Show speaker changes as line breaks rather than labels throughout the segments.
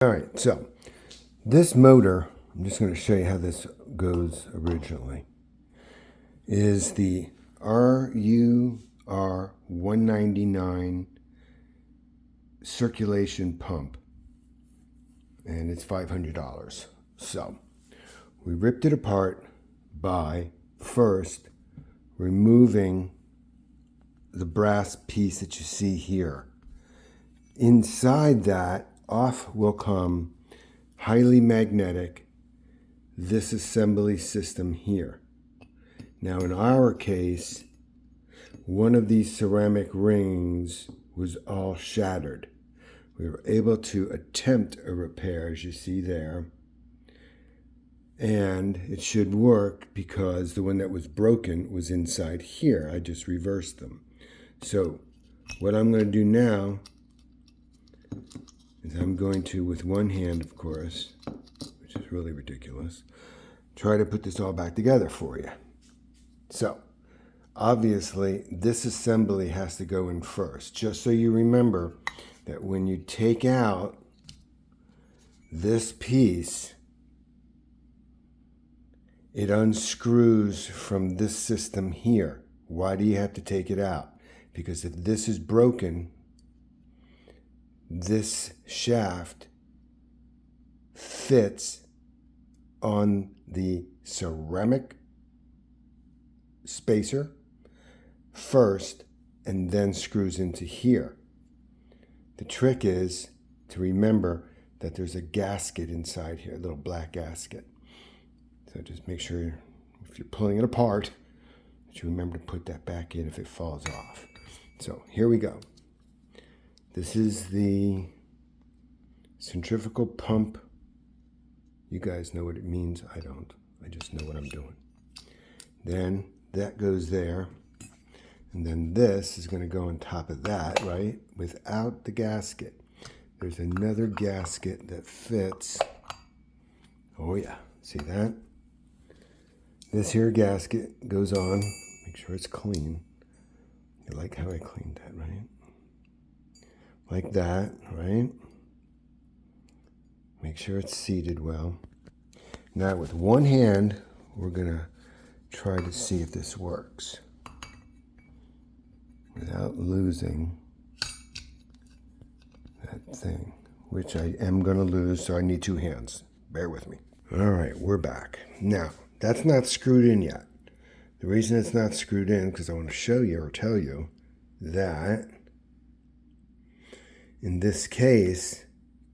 All right, so this motor, I'm just going to show you how this goes originally, is the RUR 199 circulation pump, and it's $500. So we ripped it apart by first removing the brass piece that you see here. Inside that, off will come highly magnetic this assembly system here. Now in our case, one of these ceramic rings was all shattered. We were able to attempt a repair, as you see there, and it should work because the one that was broken was inside here. I just reversed them. So what I'm going to do now is I'm going to, with one hand, of course, which is really ridiculous, try to put this all back together for you. So, obviously, this assembly has to go in first, just so you remember that when you take out this piece, it unscrews from this system here. Why do you have to take it out? Because if this is broken, this shaft fits on the ceramic spacer first and then screws into here. The trick is to remember that there's a gasket inside here, a little black gasket. So just make sure if you're pulling it apart that you remember to put that back in if it falls off. So here we go. This is the centrifugal pump. You guys know what it means. I don't. I just know what I'm doing. Then that goes there. And then this is going to go on top of that, right? Without the gasket. There's another gasket that fits. Oh yeah, see that? This here gasket goes on. Make sure it's clean. You like how I cleaned that, right? Like that, right? Make sure it's seated well. Now with one hand, we're gonna try to see if this works without losing that thing, which I am gonna lose, so I need two hands. Bear with me. All right, we're back. Now, that's not screwed in yet. The reason it's not screwed in, because I want to show you or tell you that in this case,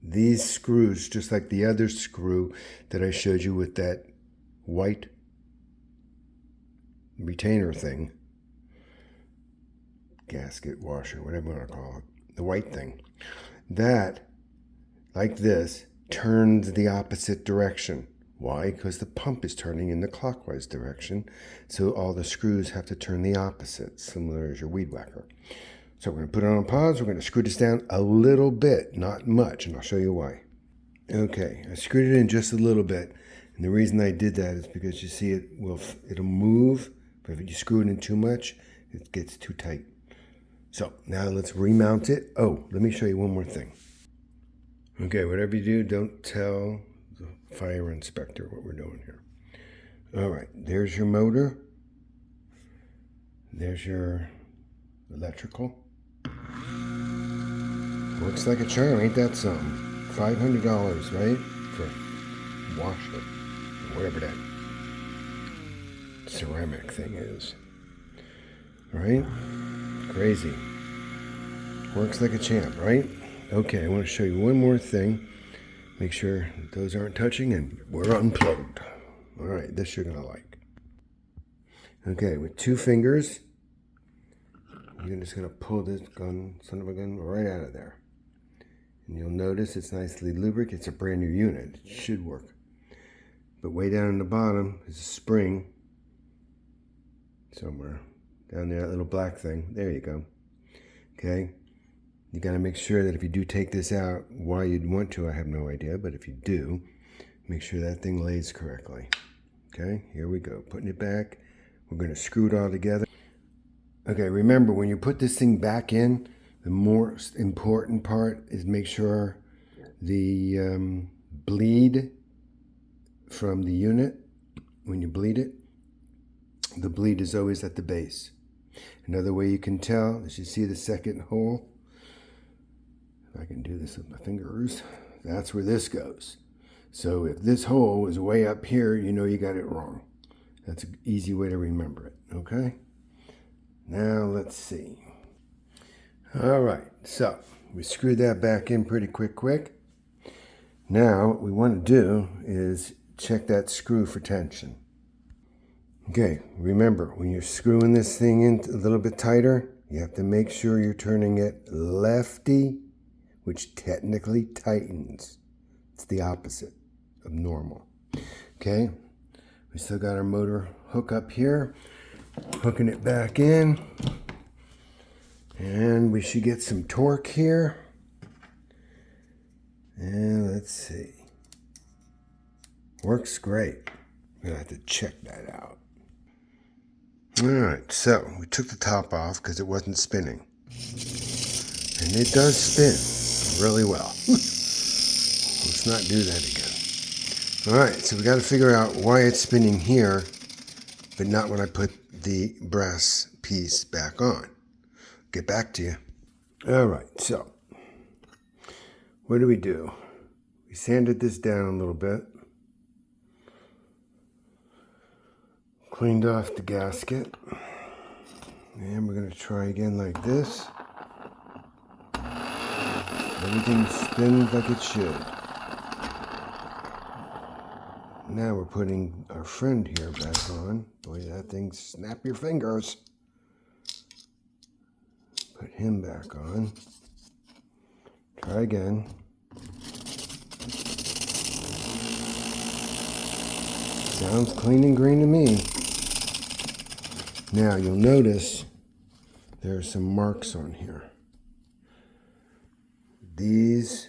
these screws, just like the other screw that I showed you with that white retainer thing, gasket, washer, whatever you want to call it, the white thing, that, like this, turns the opposite direction. Why? Because the pump is turning in the clockwise direction, so all the screws have to turn the opposite, similar as your weed whacker. So we're going to put it on pause. We're going to screw this down a little bit, not much, and I'll show you why. Okay, I screwed it in just a little bit, and the reason I did that is because you see it'll move, but if you screw it in too much, it gets too tight. So now let's remount it. Oh, let me show you one more thing. Okay, whatever you do, don't tell the fire inspector what we're doing here. All right, there's your motor. There's your electrical. Works like a charm, ain't that something? $500, right? For washer, whatever that ceramic thing is. Right? Crazy. Works like a champ, right? Okay, I want to show you one more thing. Make sure that those aren't touching and we're unplugged. All right, this you're going to like. Okay, with two fingers, you're just going to pull this son of a gun, right out of there. And you'll notice it's nicely lubricated. It's a brand new unit. It should work. But way down in the bottom is a spring. Somewhere down there, that little black thing. There you go. Okay. You got to make sure that if you do take this out, why you'd want to, I have no idea. But if you do, make sure that thing lays correctly. Okay, here we go. Putting it back. We're going to screw it all together. Okay, remember, when you put this thing back in, the most important part is make sure the bleed from the unit, when you bleed it, the bleed is always at the base. Another way you can tell is you see the second hole. If I can do this with my fingers, that's where this goes. So if this hole is way up here, you know you got it wrong. That's an easy way to remember it, okay? Now let's see. All right, so we screwed that back in pretty quick. Now what we want to do is check that screw for tension. Okay, remember, when you're screwing this thing in a little bit tighter, you have to make sure you're turning it lefty, which technically tightens. It's the opposite of normal. Okay, we still got our motor hook up here, hooking it back in, and we should get some torque here. And let's see. Works great. I'm gonna have to check that out. All right, so we took the top off because it wasn't spinning. And it does spin really well. Let's not do that again. All right, so we got to figure out why it's spinning here, but not when I put the brass piece back on. Get back to you. All right, so what do? We sanded this down a little bit. Cleaned off the gasket. And we're going to try again like this. Everything spins like it should. Now we're putting our friend here back on. Boy, that thing, snap your fingers. Put him back on. Try again. Sounds clean and green to me. Now you'll notice there are some marks on here. These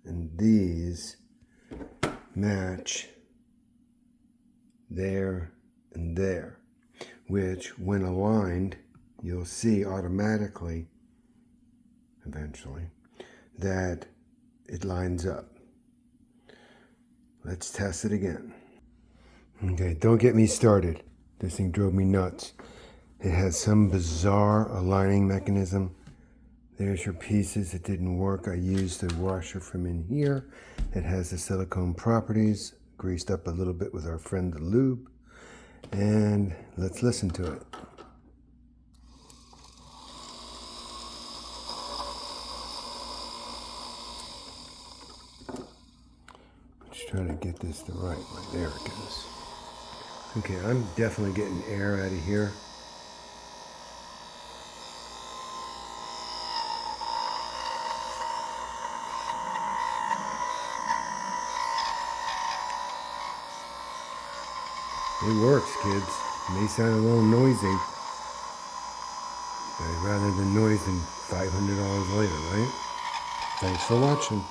and these match there and there, which when aligned, you'll see automatically, eventually, that it lines up. Let's test it again. Okay, don't get me started. This thing drove me nuts. It has some bizarre aligning mechanism. There's your pieces. It didn't work. I used the washer from in here. It has the silicone properties. Greased up a little bit with our friend the lube. And let's listen to it. Let's try to get this the right way. There it goes. Okay, I'm definitely getting air out of here. It works, kids. It may sound a little noisy, but I'd rather the noise than $500 later, right? Thanks for watching.